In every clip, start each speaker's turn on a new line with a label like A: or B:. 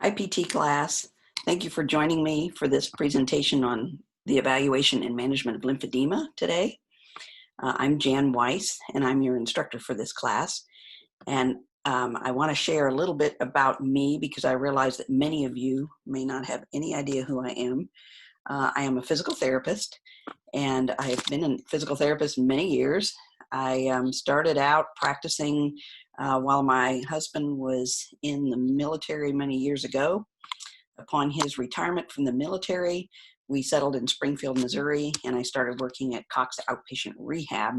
A: Hi, PT class. Thank you for joining me for this presentation on the evaluation and management of lymphedema today. I'm Jan Weiss, and I'm your instructor for this class. And I want to share a little bit about me because I realize that many of you may not have any idea who I am. I am a physical therapist, and I have been a physical therapist many years. I started out practicing while my husband was in the military many years ago. Upon his retirement from the military, we settled in Springfield, Missouri, and I started working at Cox Outpatient Rehab.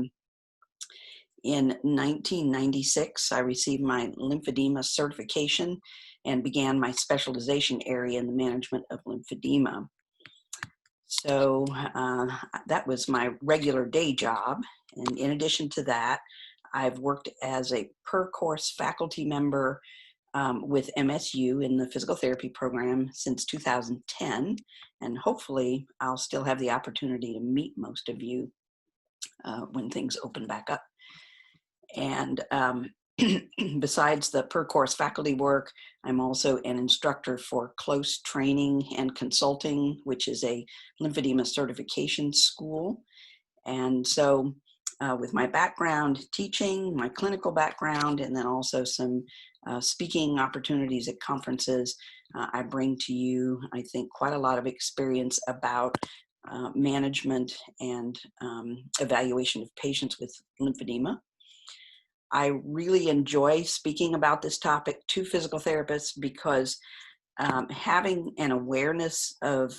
A: In 1996, I received my lymphedema certification and began my specialization area in the management of lymphedema. So that was my regular day job. And in addition to that, I've worked as a per-course faculty member with MSU in the physical therapy program since 2010. And hopefully I'll still have the opportunity to meet most of you when things open back up. And besides the per-course faculty work, I'm also an instructor for close training and consulting, which is a lymphedema certification school. And so with my background teaching, my clinical background, and then also some speaking opportunities at conferences, I bring to you, I think, quite a lot of experience about management and evaluation of patients with lymphedema. I really enjoy speaking about this topic to physical therapists because having an awareness of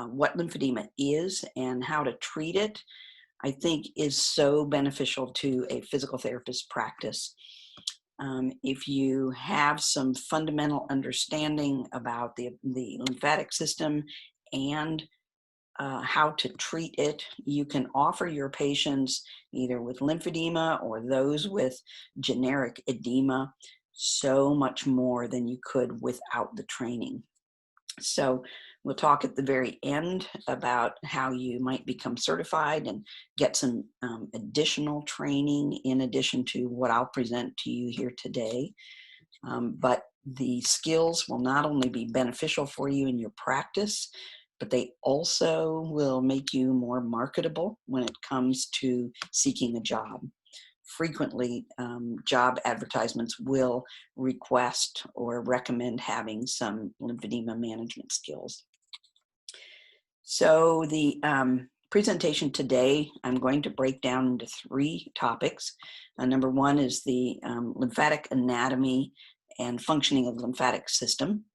A: what lymphedema is and how to treat it, I think, is so beneficial to a physical therapist practice. If you have some fundamental understanding about the lymphatic system and how to treat it, you can offer your patients either with lymphedema or those with generic edema so much more than you could without the training. So we'll talk at the very end about how you might become certified and get some additional training in addition to what I'll present to you here today. But the skills will not only be beneficial for you in your practice, but they also will make you more marketable when it comes to seeking a job. Frequently, job advertisements will request or recommend having some lymphedema management skills. So the presentation today, I'm going to break down into three topics. Number one is the lymphatic anatomy and functioning of the lymphatic system.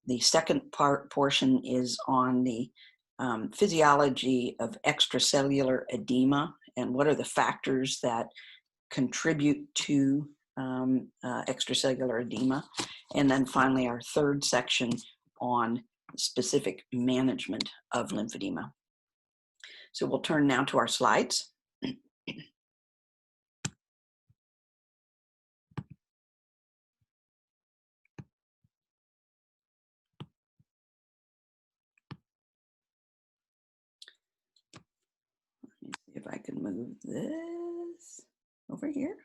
A: The second portion is on the physiology of extracellular edema and what are the factors that contribute to extracellular edema. And then finally, our third section on specific management of lymphedema. So we'll turn now to our slides. If I can move this over here.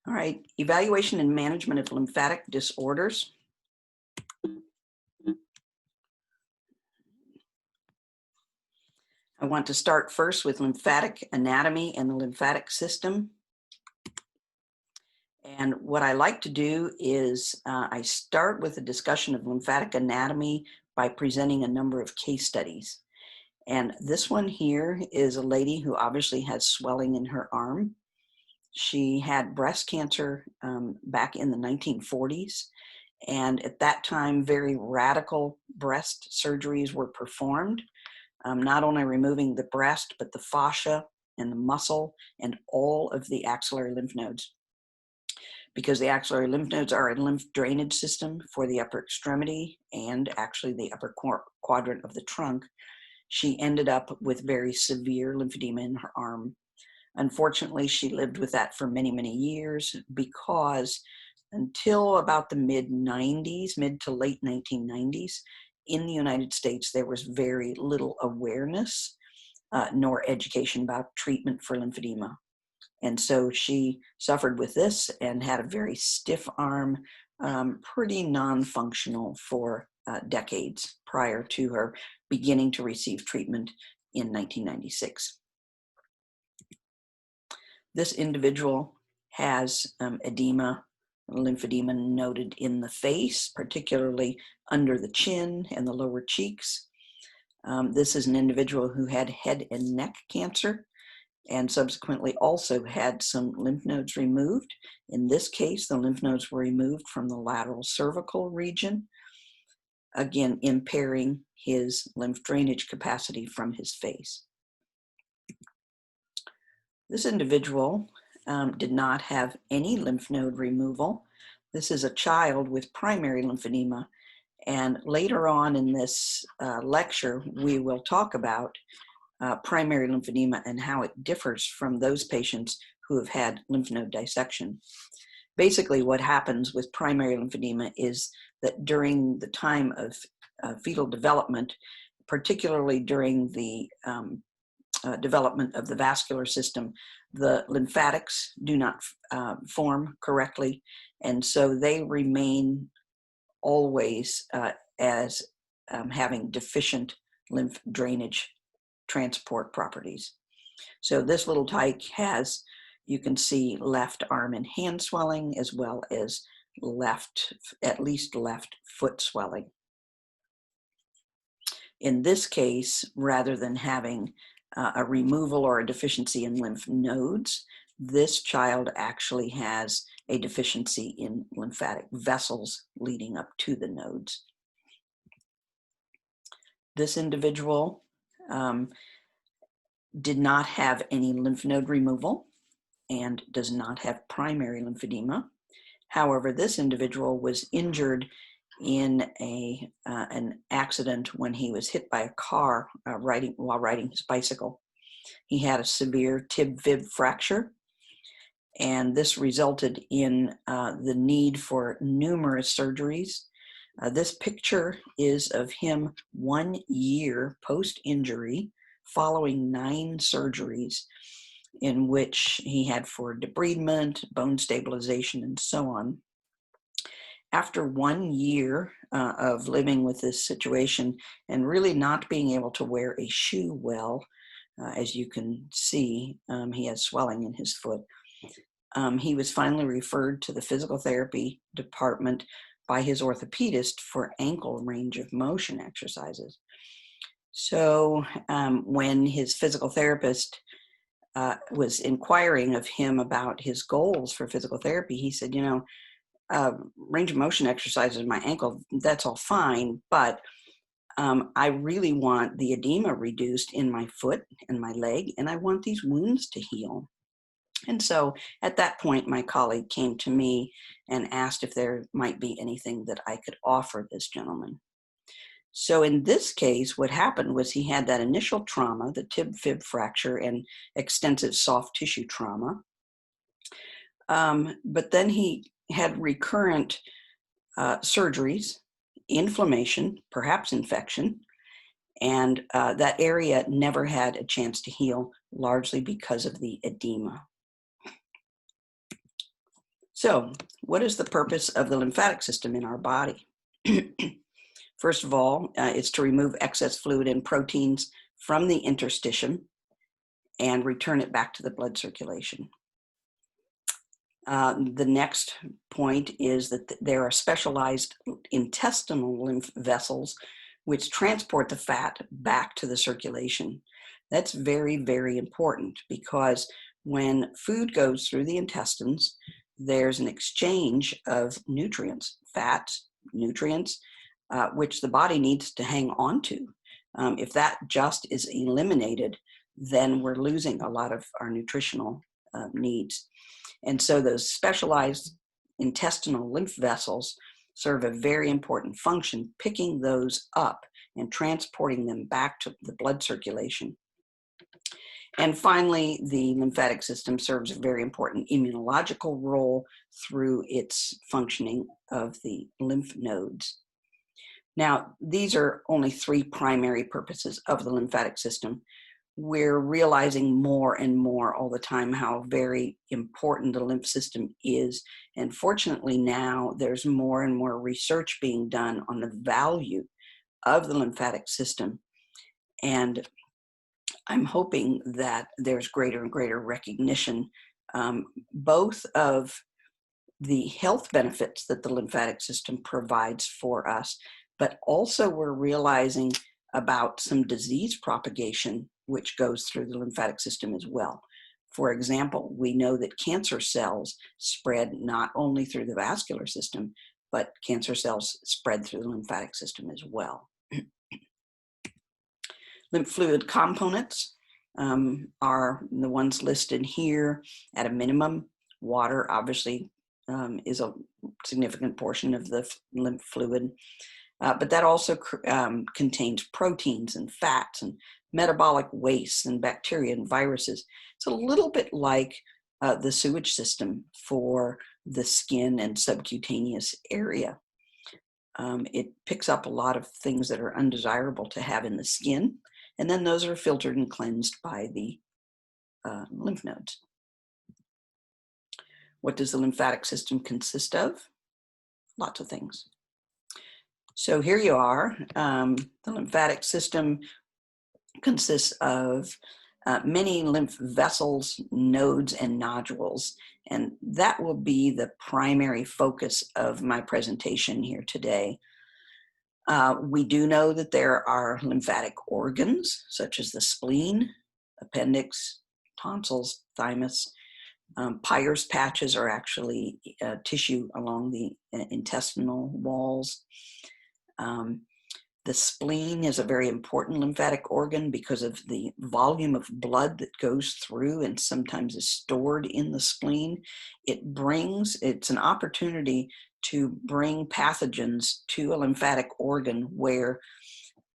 A: All right, evaluation and management of lymphatic disorders. I want to start first with lymphatic anatomy and the lymphatic system. And what I like to do is I start with a discussion of lymphatic anatomy by presenting a number of case studies. And this one here is a lady who obviously has swelling in her arm. She had breast cancer back in the 1940s. And at that time, very radical breast surgeries were performed, not only removing the breast, but the fascia and the muscle and all of the axillary lymph nodes. Because the axillary lymph nodes are a lymph drainage system for the upper extremity and actually the upper quadrant of the trunk, she ended up with very severe lymphedema in her arm. Unfortunately, she lived with that for many, many years because until about the mid-90s, mid to late 1990s, in the United States, there was very little awareness nor education about treatment for lymphedema. And so she suffered with this and had a very stiff arm, pretty non-functional for decades prior to her beginning to receive treatment in 1996. This individual has edema, lymphedema noted in the face, particularly under the chin and the lower cheeks. This is an individual who had head and neck cancer and subsequently also had some lymph nodes removed. In this case, the lymph nodes were removed from the lateral cervical region, again impairing his lymph drainage capacity from his face. This individual did not have any lymph node removal. This is a child with primary lymphedema, and later on in this lecture, we will talk about primary lymphedema and how it differs from those patients who have had lymph node dissection. Basically, what happens with primary lymphedema is that during the time of fetal development, particularly during the development of the vascular system, the lymphatics do not form correctly, and so they remain always as having deficient lymph drainage transport properties. So this little tyke has, you can see, left arm and hand swelling, as well as at least left foot swelling. In this case, rather than having a removal or a deficiency in lymph nodes, this child actually has a deficiency in lymphatic vessels leading up to the nodes. This individual did not have any lymph node removal and does not have primary lymphedema. However, this individual was injured in an accident when he was hit by a car while riding his bicycle. He had a severe tib-fib fracture, and this resulted in the need for numerous surgeries. This picture is of him 1 year post-injury, following 9 surgeries in which he had for debridement, bone stabilization, and so on. After 1 year of living with this situation and really not being able to wear a shoe well, as you can see, he has swelling in his foot. He was finally referred to the physical therapy department by his orthopedist for ankle range of motion exercises. So when his physical therapist was inquiring of him about his goals for physical therapy, he said, you know, range of motion exercises in my ankle, that's all fine, but I really want the edema reduced in my foot and my leg, and I want these wounds to heal. And so at that point, my colleague came to me and asked if there might be anything that I could offer this gentleman. So in this case, what happened was he had that initial trauma, the tib-fib fracture and extensive soft tissue trauma. But then he had recurrent surgeries, inflammation, perhaps infection, and that area never had a chance to heal, largely because of the edema. So, what is the purpose of the lymphatic system in our body? First of all, it's to remove excess fluid and proteins from the interstitium and return it back to the blood circulation. The next point is that there are specialized intestinal lymph vessels which transport the fat back to the circulation. That's very, very important, because when food goes through the intestines, there's an exchange of nutrients, fats, nutrients, which the body needs to hang on to. If that just is eliminated, then we're losing a lot of our nutritional needs. And so those specialized intestinal lymph vessels serve a very important function, picking those up and transporting them back to the blood circulation. And finally, the lymphatic system serves a very important immunological role through its functioning of the lymph nodes. Now, these are only 3 primary purposes of the lymphatic system. we're realizing more and more all the time how very important the lymph system is. And fortunately now there's more and more research being done on the value of the lymphatic system. And I'm hoping that there's greater and greater recognition, both of the health benefits that the lymphatic system provides for us, but also we're realizing about some disease propagation which goes through the lymphatic system as well. For example, we know that cancer cells spread not only through the vascular system, but cancer cells spread through the lymphatic system as well. Lymph fluid components are the ones listed here. At a minimum, water obviously is a significant portion of the lymph fluid, but that also contains proteins and fats and metabolic waste and bacteria and viruses. It's a little bit like the sewage system for the skin and subcutaneous area. It picks up a lot of things that are undesirable to have in the skin, and then those are filtered and cleansed by the lymph nodes. What does the lymphatic system consist of? Lots of things. So here you are. The lymphatic system consists of many lymph vessels, nodes, and nodules, and that will be the primary focus of my presentation here today. We do know that there are lymphatic organs, such as the spleen, appendix, tonsils, thymus. Peyer's patches are actually tissue along the intestinal walls. The spleen is a very important lymphatic organ because of the volume of blood that goes through and sometimes is stored in the spleen. It's an opportunity to bring pathogens to a lymphatic organ where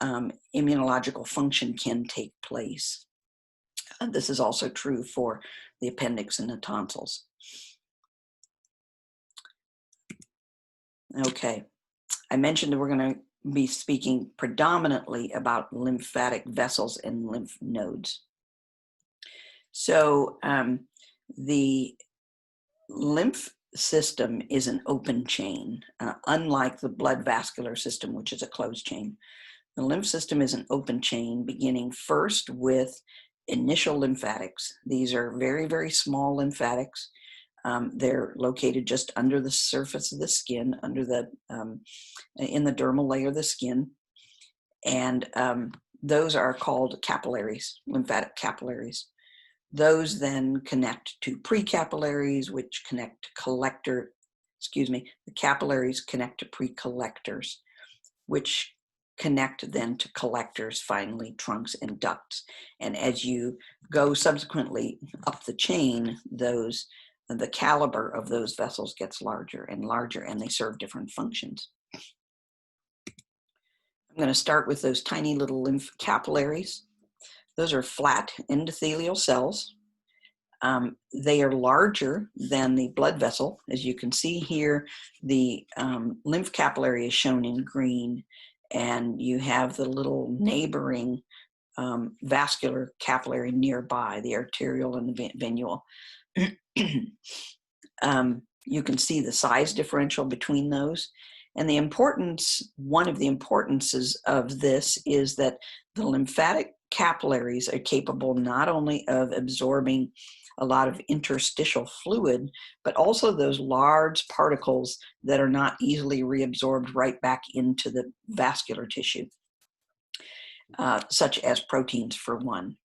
A: immunological function can take place. This is also true for the appendix and the tonsils. Okay, I mentioned that we're going to be speaking predominantly about lymphatic vessels and lymph nodes. So the lymph system is an open chain, unlike the blood vascular system, which is a closed chain. The lymph system is an open chain, beginning first with initial lymphatics. These are very, very small lymphatics. They're located just under the surface of the skin, under the in the dermal layer of the skin, and those are called capillaries, lymphatic capillaries. Those then connect to precapillaries, which connect to the capillaries connect to precollectors, which connect then to collectors, finally trunks and ducts. And as you go subsequently up the chain, the caliber of those vessels gets larger and larger, and they serve different functions. I'm going to start with those tiny little lymph capillaries. Those are flat endothelial cells. They are larger than the blood vessel. As you can see here, the lymph capillary is shown in green, and you have the little neighboring vascular capillary nearby, the arterial and the venule. You can see the size differential between those. And one of the importances of this is that the lymphatic capillaries are capable not only of absorbing a lot of interstitial fluid, but also those large particles that are not easily reabsorbed right back into the vascular tissue, such as proteins for one.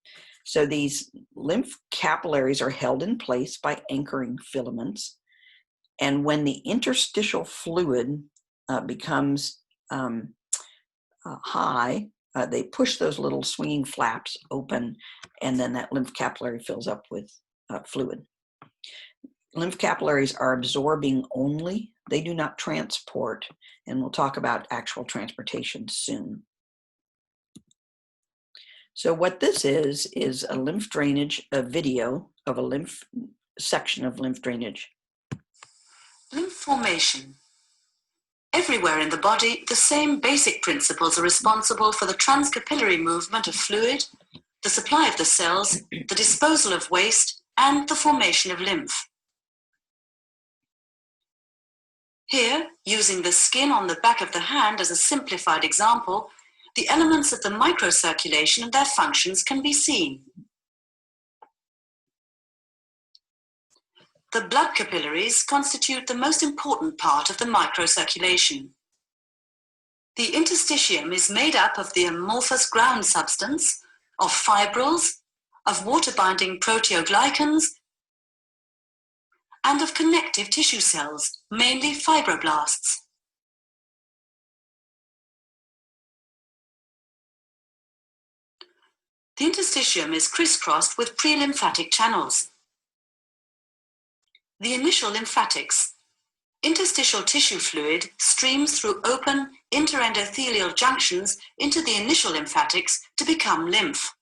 A: So these lymph capillaries are held in place by anchoring filaments. And when the interstitial fluid becomes high, they push those little swinging flaps open, and then that lymph capillary fills up with fluid. Lymph capillaries are absorbing only. They do not transport, and we'll talk about actual transportation soon. So what this is a lymph drainage, a video of a section of lymph drainage.
B: Lymph formation. Everywhere in the body, the same basic principles are responsible for the transcapillary movement of fluid the supply of the cells, the disposal of waste, and the formation of lymph. Here, using the skin on the back of the hand as a simplified example, the elements of the microcirculation and their functions can be seen. The blood capillaries constitute the most important part of the microcirculation. The interstitium is made up of the amorphous ground substance, of fibrils, of water-binding proteoglycans, and of connective tissue cells, mainly fibroblasts. The interstitium is crisscrossed with pre-lymphatic channels. The initial lymphatics. Interstitial tissue fluid streams through open interendothelial junctions into the initial lymphatics to become lymph.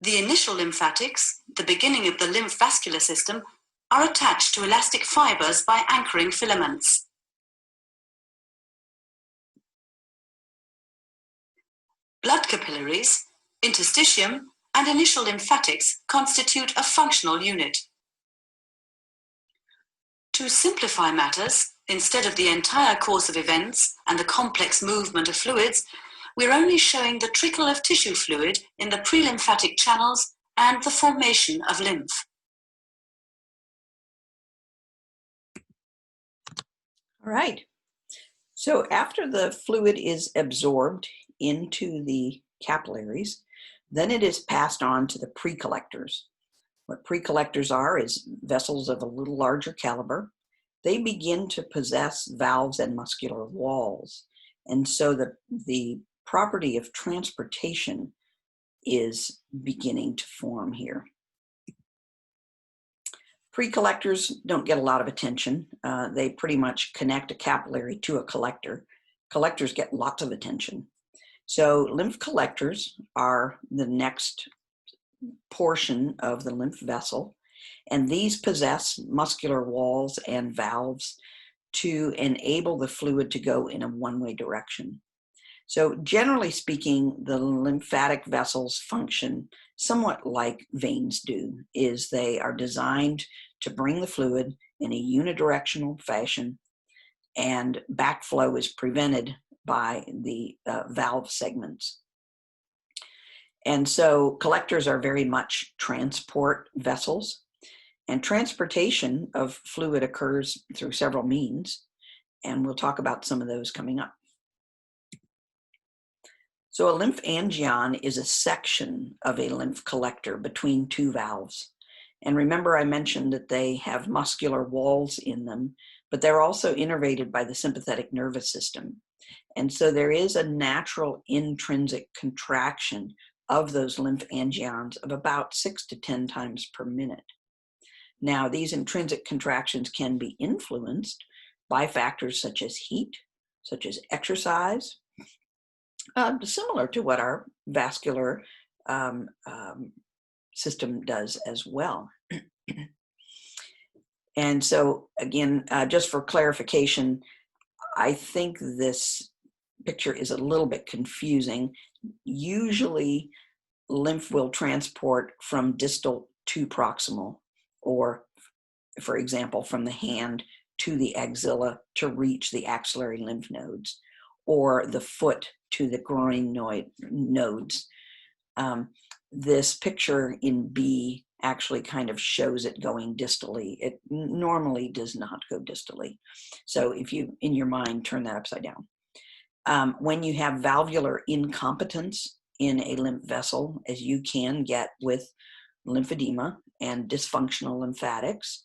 B: The initial lymphatics, the beginning of the lymph vascular system, are attached to elastic fibers by anchoring filaments. Blood capillaries, interstitium, and initial lymphatics constitute a functional unit. To simplify matters, instead of the entire course of events and the complex movement of fluids, we're only showing the trickle of tissue fluid in the pre-lymphatic channels and the formation of lymph.
A: All right. So after the fluid is absorbed into the capillaries, then it is passed on to the precollectors. What precollectors are is vessels of a little larger caliber. They begin to possess valves and muscular walls. And so the property of transportation is beginning to form here. Precollectors don't get a lot of attention. They pretty much connect a capillary to a collector. Collectors get lots of attention. So lymph collectors are the next portion of the lymph vessel, and these possess muscular walls and valves to enable the fluid to go in a one-way direction. So generally speaking, the lymphatic vessels function somewhat like veins do, is they are designed to bring the fluid in a unidirectional fashion, and backflow is prevented by the valve segments. And so collectors are very much transport vessels, and transportation of fluid occurs through several means, and we'll talk about some of those coming up. So a lymphangion is a section of a lymph collector between two valves. And remember I mentioned that they have muscular walls in them, but they're also innervated by the sympathetic nervous system. And so there is a natural intrinsic contraction of those lymphangions of about 6 to 10 times per minute. Now, these intrinsic contractions can be influenced by factors such as heat, such as exercise, similar to what our vascular system does as well. And so again, just for clarification, I think this picture is a little bit confusing. Usually lymph will transport from distal to proximal, or for example, from the hand to the axilla to reach the axillary lymph nodes, or the foot to the groin nodes. This picture in B actually kind of shows it going distally. It normally does not go distally. So if you, in your mind, turn that upside down. When you have valvular incompetence in a lymph vessel, as you can get with lymphedema and dysfunctional lymphatics,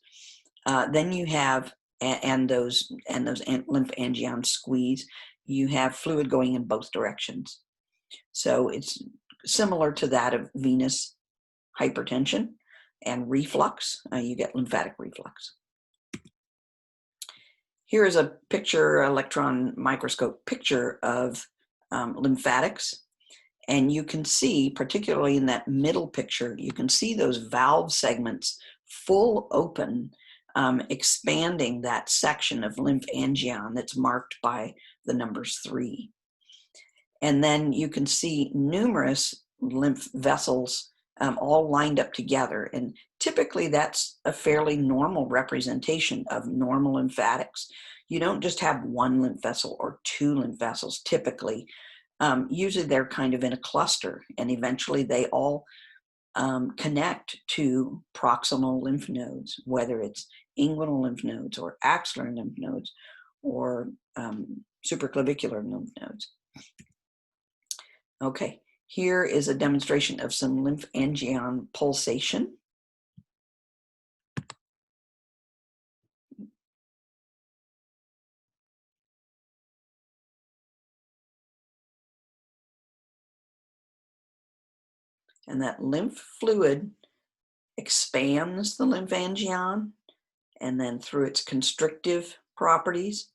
A: then you have, and those lymphangions squeeze, you have fluid going in both directions. So it's similar to that of venous hypertension and reflux. You get lymphatic reflux. Here is a picture, electron microscope picture of lymphatics. And you can see, particularly in that middle picture, you can see those valve segments full open, expanding that section of lymphangion that's marked by the numbers 3. And then you can see numerous lymph vessels all lined up together. And typically that's a fairly normal representation of normal lymphatics. You don't just have one lymph vessel or two lymph vessels typically. Usually they're kind of in a cluster, and eventually they all connect to proximal lymph nodes, whether it's inguinal lymph nodes or axillary lymph nodes or supraclavicular lymph nodes. Okay, here is a demonstration of some Lymphangiogram pulsation. And that lymph fluid expands the lymphangion, and then through its constrictive properties,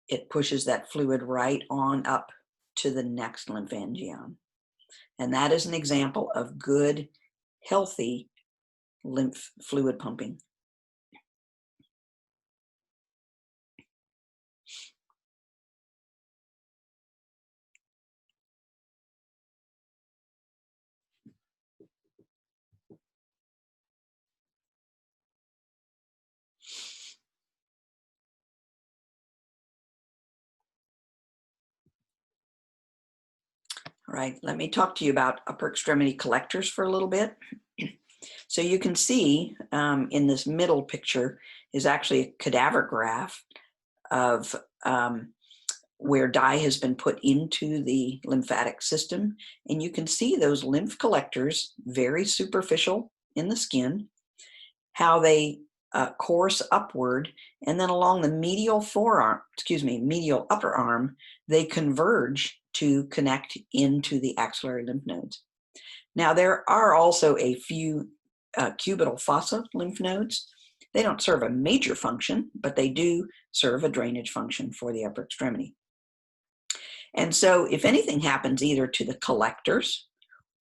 A: it pushes that fluid right on up to the next lymphangion. And that is an example of good, healthy lymph fluid pumping. All right, let me talk to you about upper extremity collectors for a little bit. So you can see in this middle picture is actually a cadaver graft of where dye has been put into the lymphatic system. And you can see those lymph collectors, very superficial in the skin, how they course upward, and then along the medial medial upper arm, they converge to connect into the axillary lymph nodes. Now, there are also a few cubital fossa lymph nodes. They don't serve a major function, but they do serve a drainage function for the upper extremity. And so if anything happens either to the collectors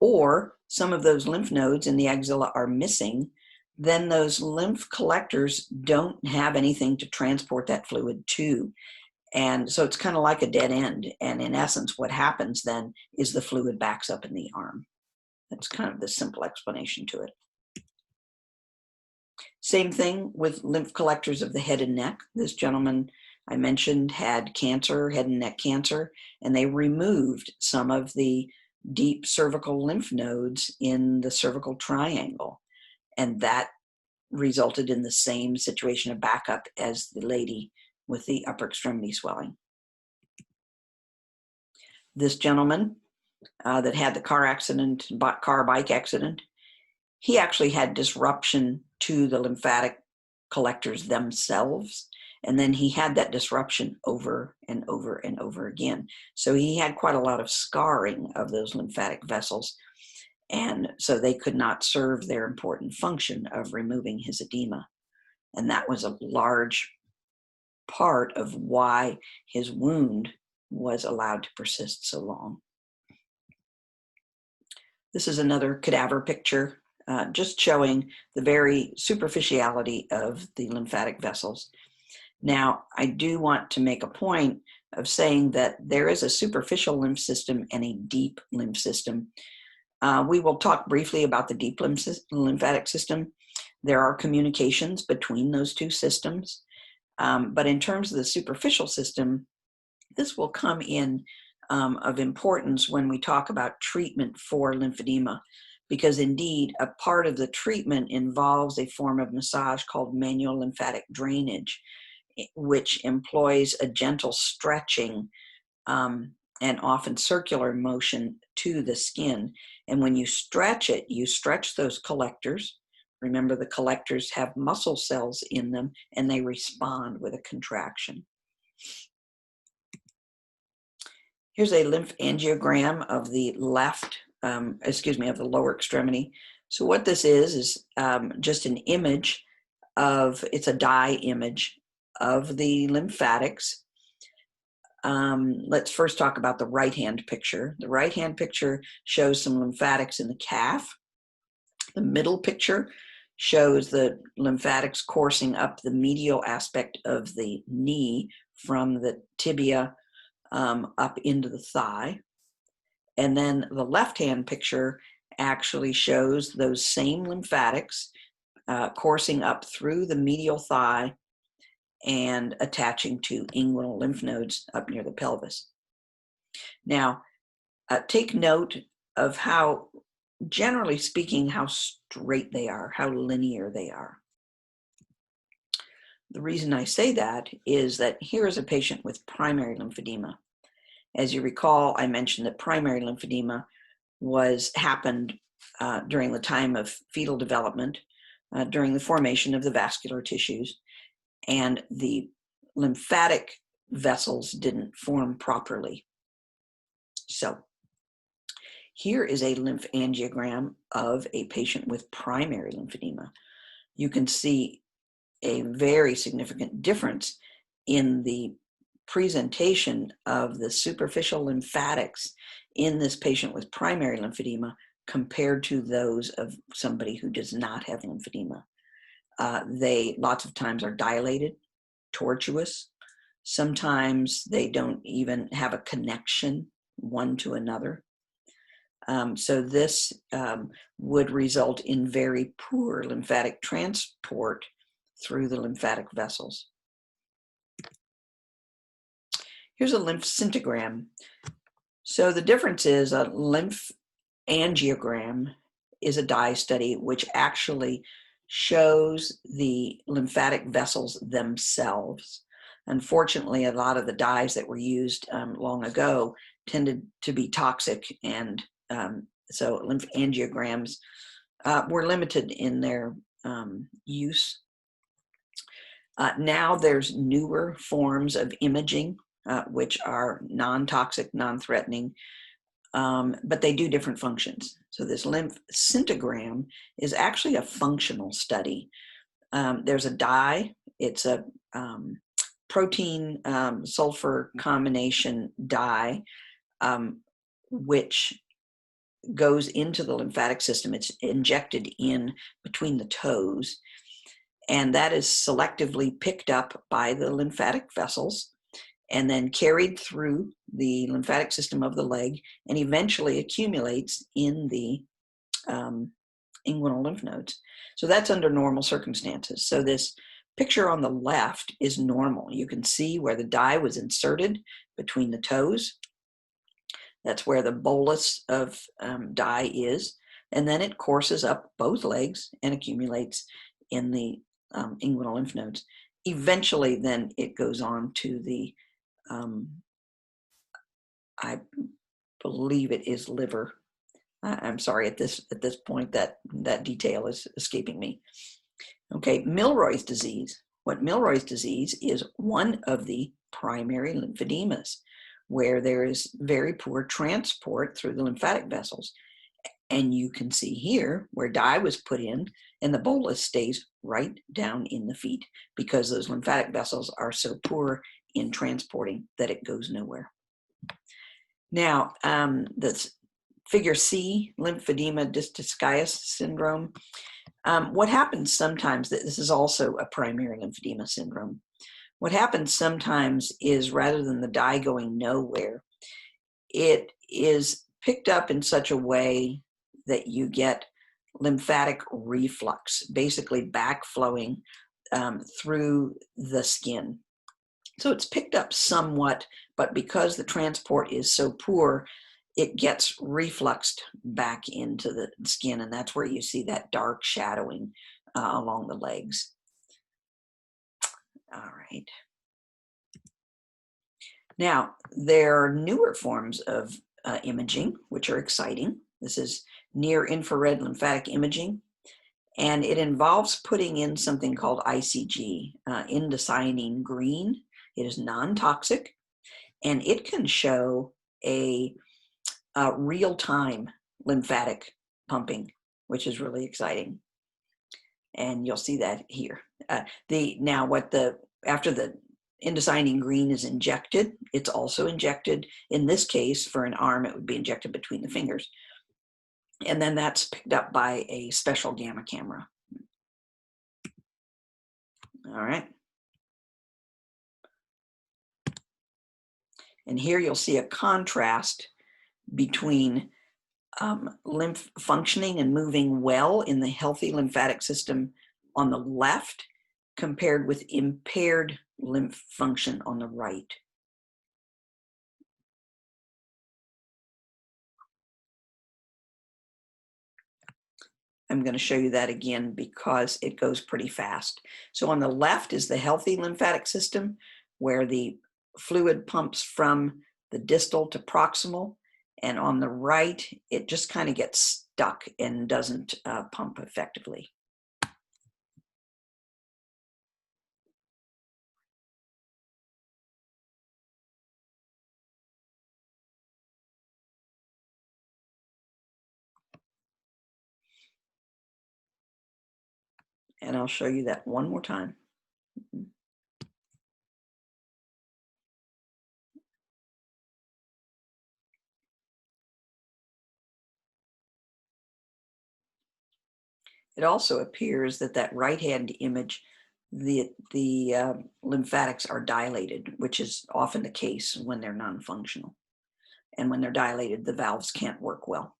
A: or some of those lymph nodes in the axilla are missing, then those lymph collectors don't have anything to transport that fluid to. And so it's kind of like a dead end. And in essence, what happens then is the fluid backs up in the arm. That's kind of the simple explanation to it. Same thing with lymph collectors of the head and neck. This gentleman I mentioned had cancer, head and neck cancer, and they removed some of the deep cervical lymph nodes in the cervical triangle. And that resulted in the same situation of backup as the lady with the upper extremity swelling. This gentleman that had the car-bike accident, he actually had disruption to the lymphatic collectors themselves. And then he had that disruption over and over and over again. So he had quite a lot of scarring of those lymphatic vessels. And so they could not serve their important function of removing his edema. And that was a large part of why his wound was allowed to persist so long. This is another cadaver picture, just showing the very superficiality of the lymphatic vessels. Now, I do want to make a point of saying that there is a superficial lymph system and a deep lymph system. We will talk briefly about the deep lymphatic system. There are communications between those two systems. But in terms of the superficial system, this will come in of importance when we talk about treatment for lymphedema, because indeed a part of the treatment involves a form of massage called manual lymphatic drainage, which employs a gentle stretching and often circular motion to the skin. And when you stretch it, you stretch those collectors. Remember, the collectors have muscle cells in them, and they respond with a contraction. Here's a lymphangiogram of the of the lower extremity. So what this is just an image of, it's a dye image of the lymphatics. Let's first talk about the right-hand picture. The right-hand picture shows some lymphatics in the calf. The middle picture shows the lymphatics coursing up the medial aspect of the knee from the tibia up into the thigh. And then the left-hand picture actually shows those same lymphatics coursing up through the medial thigh and attaching to inguinal lymph nodes up near the pelvis. Now, take note of how, generally speaking, how straight they are, how linear they are. The reason I say that is that here is a patient with primary lymphedema. As you recall, I mentioned that primary lymphedema happened during the time of fetal development, during the formation of the vascular tissues, and the lymphatic vessels didn't form properly. So here is a lymphangiogram of a patient with primary lymphedema. You can see a very significant difference in the presentation of the superficial lymphatics in this patient with primary lymphedema compared to those of somebody who does not have lymphedema. They lots of times are dilated, tortuous. Sometimes they don't even have a connection one to another. So this would result in very poor lymphatic transport through the lymphatic vessels. Here's a lymphoscintigram. So the difference is a lymphangiogram is a dye study which actually shows the lymphatic vessels themselves. Unfortunately, a lot of the dyes that were used long ago tended to be toxic, and so lymphangiograms were limited in their use. Now there's newer forms of imaging which are non-toxic, non-threatening, but they do different functions. So this lymphoscintigram is actually a functional study. There's a dye. It's a protein sulfur combination dye, which goes into the lymphatic system. It's injected in between the toes, and that is selectively picked up by the lymphatic vessels and then carried through the lymphatic system of the leg and eventually accumulates in the inguinal lymph nodes. So that's under normal circumstances. So this picture on the left is normal. You can see where the dye was inserted between the toes. That's where the bolus of dye is. And then it courses up both legs and accumulates in the inguinal lymph nodes. Eventually, then it goes on to the I believe it is liver. I'm sorry, at this point that detail is escaping me. Okay, Milroy's disease. What Milroy's disease is one of the primary lymphedemas, where there is very poor transport through the lymphatic vessels. And you can see here where dye was put in, and the bolus stays right down in the feet because those lymphatic vessels are so poor in transporting that it goes nowhere. Now, the figure C, lymphedema distichiasis syndrome. What happens sometimes, this is also a primary lymphedema syndrome. What happens sometimes is rather than the dye going nowhere, it is picked up in such a way that you get lymphatic reflux, basically backflowing through the skin. So it's picked up somewhat, but because the transport is so poor, it gets refluxed back into the skin, and that's where you see that dark shadowing along the legs. All right. Now, there are newer forms of imaging, which are exciting. This is near-infrared lymphatic imaging, and it involves putting in something called ICG, indocyanine green. It is non-toxic, and it can show a real-time lymphatic pumping, which is really exciting. And you'll see that here. After the indocyanine green is injected, it's also injected, in this case, for an arm, it would be injected between the fingers. And then that's picked up by a special gamma camera. All right. And here you'll see a contrast between lymph functioning and moving well in the healthy lymphatic system on the left compared with impaired lymph function on the right. I'm going to show you that again because it goes pretty fast. So on the left is the healthy lymphatic system where the fluid pumps from the distal to proximal, and on the right it just kind of gets stuck and doesn't pump effectively. And I'll show you that one more time. It also appears that that right-hand image, the lymphatics are dilated, which is often the case when they're non-functional. And when they're dilated, the valves can't work well.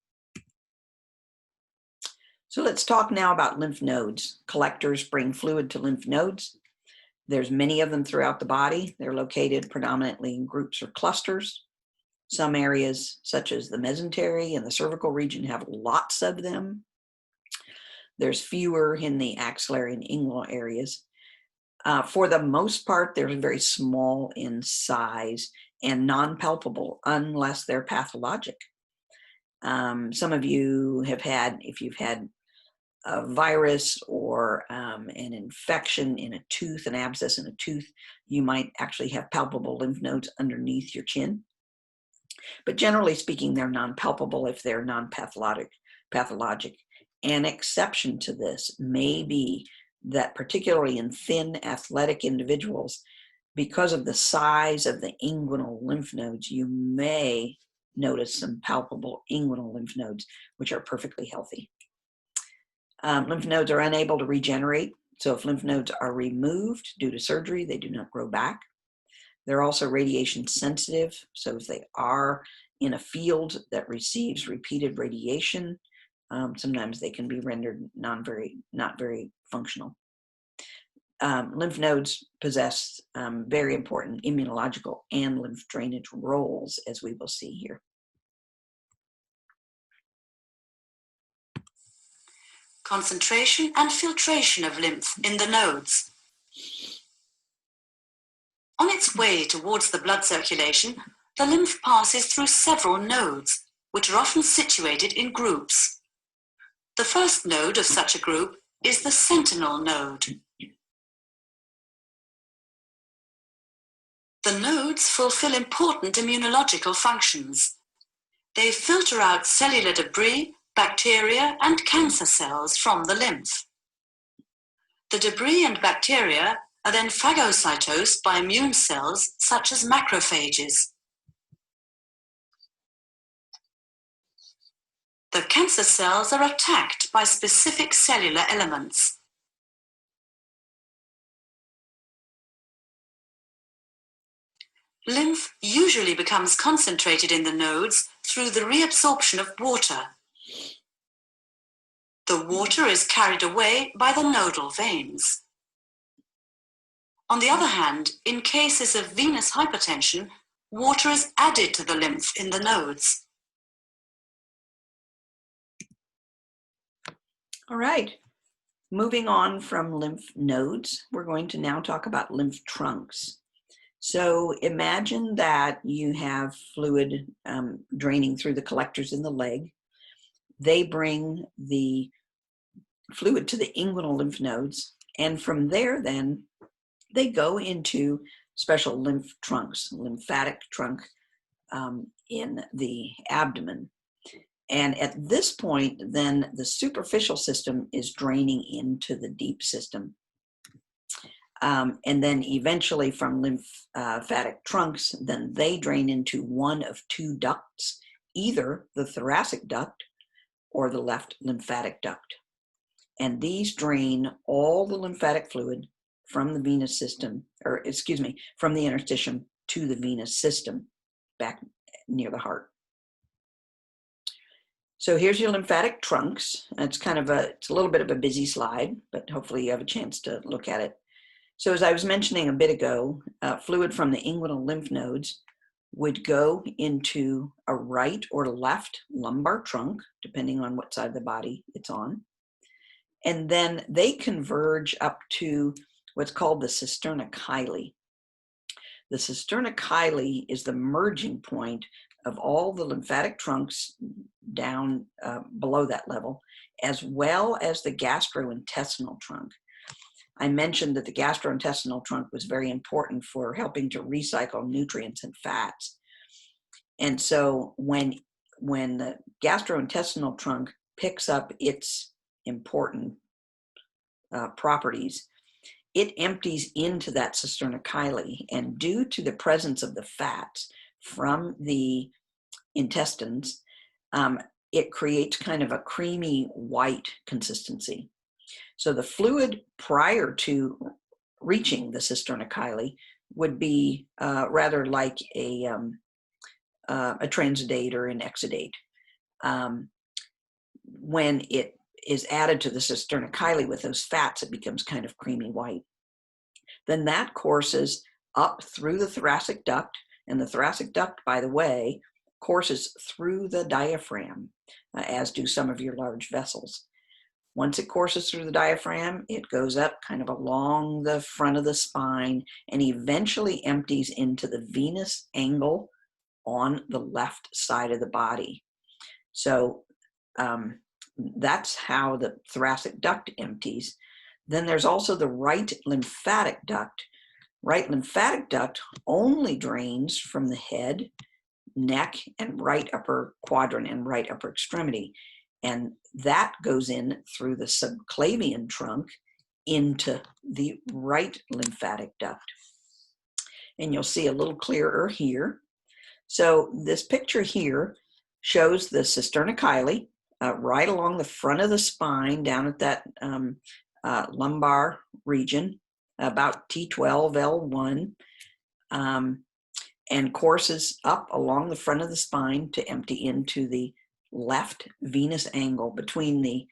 A: So let's talk now about lymph nodes. Collectors bring fluid to lymph nodes. There's many of them throughout the body. They're located predominantly in groups or clusters. Some areas, such as the mesentery and the cervical region, have lots of them. There's fewer in the axillary and inguinal areas. For the most part, they're very small in size and non-palpable unless they're pathologic. Some of you have had, if you've had a virus or an infection in a tooth, an abscess in a tooth, you might actually have palpable lymph nodes underneath your chin. But generally speaking, they're non-palpable if they're non-pathologic. An exception to this may be that particularly in thin athletic individuals, because of the size of the inguinal lymph nodes, you may notice some palpable inguinal lymph nodes, which are perfectly healthy. Lymph nodes are unable to regenerate. So if lymph nodes are removed due to surgery, they do not grow back. They're also radiation sensitive. So if they are in a field that receives repeated radiation, sometimes they can be rendered not very functional. Lymph nodes possess very important immunological and lymph drainage roles, as we will see here.
B: Concentration and filtration of lymph in the nodes. On its way towards the blood circulation, the lymph passes through several nodes, which are often situated in groups. The first node of such a group is the sentinel node. The nodes fulfill important immunological functions. They filter out cellular debris, bacteria, and cancer cells from the lymph. The debris and bacteria are then phagocytosed by immune cells such as macrophages. The cancer cells are attacked by specific cellular elements. Lymph usually becomes concentrated in the nodes through the reabsorption of water. The water is carried away by the nodal veins. On the other hand, in cases of venous hypertension, water is added to the lymph in the nodes.
A: All right, moving on from lymph nodes, we're going to now talk about lymph trunks. So imagine that you have fluid draining through the collectors in the leg. They bring the fluid to the inguinal lymph nodes, and from there then they go into special lymph trunks, lymphatic trunk in the abdomen. And at this point, then the superficial system is draining into the deep system. And then eventually from lymphatic trunks, then they drain into one of two ducts, either the thoracic duct or the left lymphatic duct. And these drain all the lymphatic fluid from the venous system, or excuse me, from the interstitium to the venous system back near the heart. So here's your lymphatic trunks. It's a little bit of a busy slide, but hopefully you have a chance to look at it. So as I was mentioning a bit ago, fluid from the inguinal lymph nodes would go into a right or left lumbar trunk, depending on what side of the body it's on. And then they converge up to what's called the cisterna chyli. The cisterna chyli is the merging point of all the lymphatic trunks down below that level, as well as the gastrointestinal trunk. I mentioned that the gastrointestinal trunk was very important for helping to recycle nutrients and fats. And so when the gastrointestinal trunk picks up its important properties, it empties into that cisterna chyli, and due to the presence of the fats from the intestines, it creates kind of a creamy white consistency. So the fluid prior to reaching the cisterna chyli would be rather like a transudate or an exudate. When it is added to the cisterna chyli with those fats, it becomes kind of creamy white. Then that courses up through the thoracic duct, and the thoracic duct, by the way, courses through the diaphragm, as do some of your large vessels. Once it courses through the diaphragm, it goes up kind of along the front of the spine and eventually empties into the venous angle on the left side of the body. So that's how the thoracic duct empties. Then there's also the right lymphatic duct. Right lymphatic duct only drains from the head, neck, and right upper quadrant and right upper extremity. And that goes in through the subclavian trunk into the right lymphatic duct. And you'll see a little clearer here. So this picture here shows the cisterna chyli right along the front of the spine down at that lumbar region, about T12, L1, and courses up along the front of the spine to empty into the left venous angle between the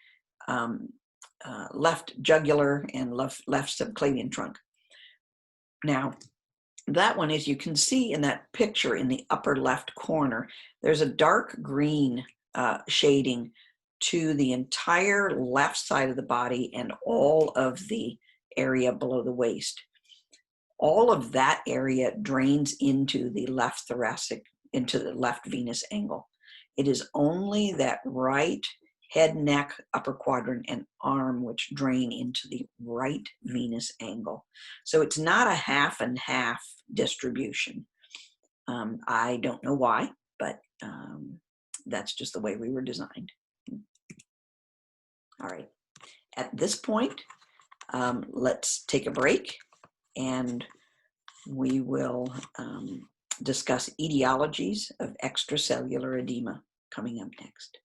A: left jugular and left subclavian trunk. Now, that one, as you can see in that picture in the upper left corner, there's a dark green shading to the entire left side of the body and all of the area below the waist. All of that area drains into the left thoracic, into the left venous angle. It is only that right head, neck, upper quadrant, and arm which drain into the right venous angle. So it's not a half and half distribution. I don't know why, but that's just the way we were designed. All right, at this point, let's take a break and we will discuss etiologies of extracellular edema coming up next.